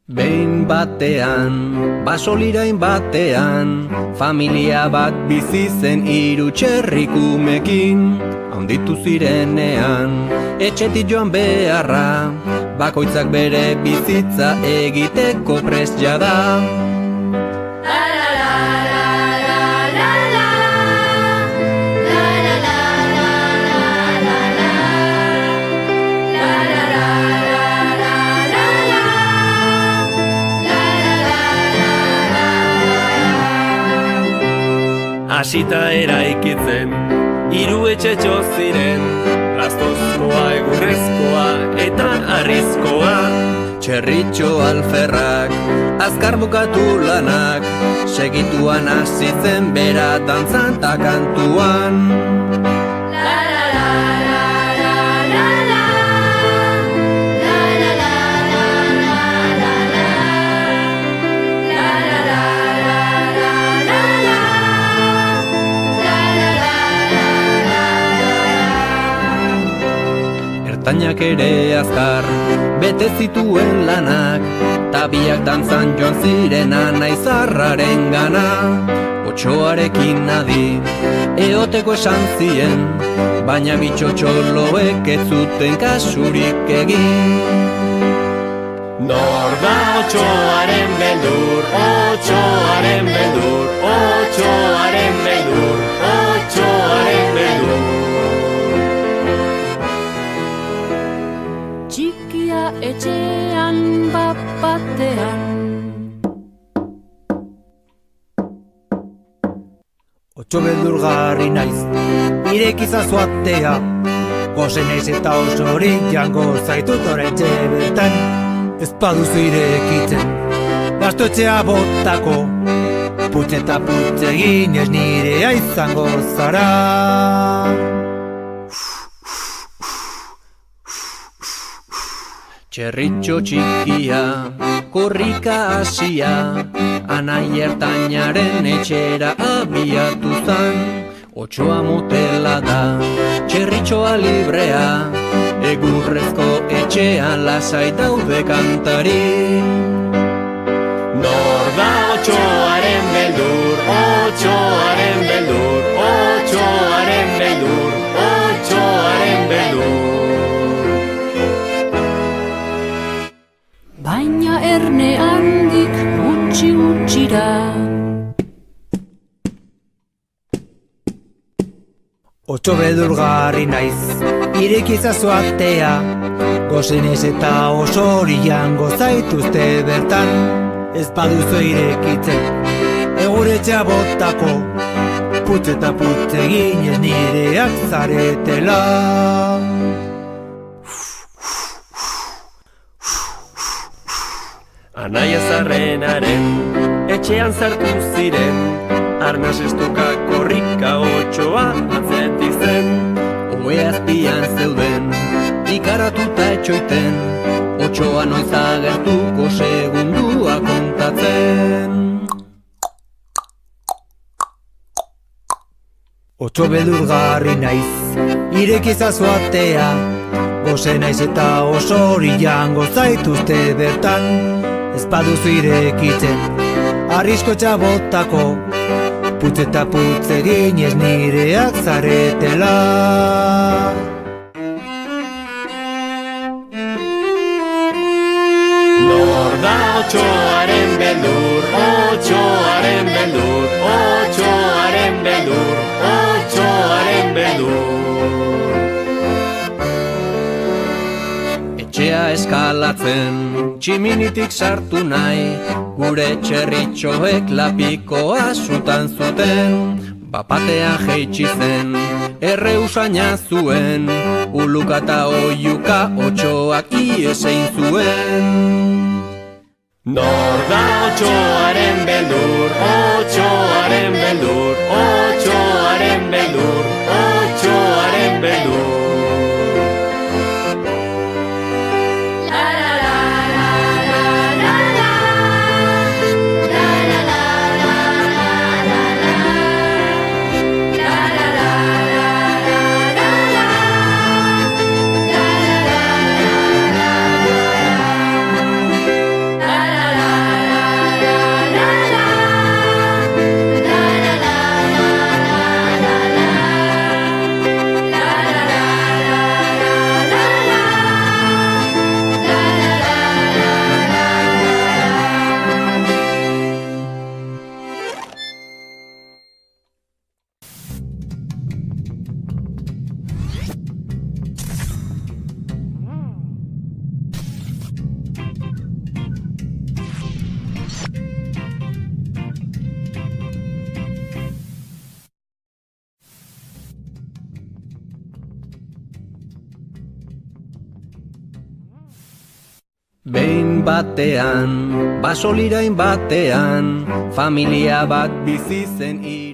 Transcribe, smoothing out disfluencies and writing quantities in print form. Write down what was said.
Behin batean, basolirain batean, familia bat bizi zen hiru txerrikumekin. Handitu zirenean, etxetik joan beharra, bakoitzak bere bizitza egiteko prest jada. Hasita eraikitzen, hiru etxetxo ziren, lastozkoa, egurrezkoa eta harrizkoa. Txerritxo alferrak, azkar bukatu lanak, segituan hasi zen bera dantzan ta kantuan. Ertainak ere azkar, bete zituen lanak, tabiak dantzan joan zirena naizarraren gana. Otxoarekin adi, eoteko esan zien, baina bitxotxoloek ez zuten kasurik egin. Nor da otxoaren beldur, otxoaren beldur, otxoaren beldur, otxoaren beldur. Txikia etxean bapatean, Otxo beldurgarri naiz, irekizazu atea, goze naiz eta osori jango zaitut oretxe bertan. Ez baduzu irekitzen, gaztotxea botako, putz eta putz egin ez nirea izango zara. Txerritxo txikia, korrika hasia, anai ertainaren etxera abiatu zan. Otxoa motela da, txerritxoa librea, egurrezko etxean lasai daude kantari. Nor da otxoaren beldur, otxoaren beldur, otxoaren beldur, otxoaren beldur. baina erne handik utxira. Otxo beldurgarri naiz, irekizazu atea, gozenez eta osori jango zaituzte bertan. Ez baduzu irekitzen, eguretxea botako, putz eta putz egin ez nireak zaretela. Anaia zarrenaren etxean sartu ziren, arnaz estuka korrika otxoa atzetik zen. Ohe azpian zeuden, ikaratuta etxoiten, otxoa noiz agertuko segundua kontatzen. Otxo beldurgarri naiz, irekizazu atea, goze naiz eta osori jango zaituzte bertan. Ez baduzu irekitzen, arriskotxa botako, putz eta putz egin ez nireak zaretela. Nor da otxoaren beldur, otxoaren beldur, otxoaren beldur, otxoaren beldur. Etxea eskalatzen, tximinitik sartu nahi, gure txerritxoek lapikoa sutan zuten. Bapatean jeitsi zen, erre usaina zuen, uluka eta oiuka otxoak iesein zuen. Nor da otxoaren beldur, otxoaren beldur, otxoaren beldur, otxoaren beldur. La la Behin batean, basolirain batean, familia bat bizi zen hiru.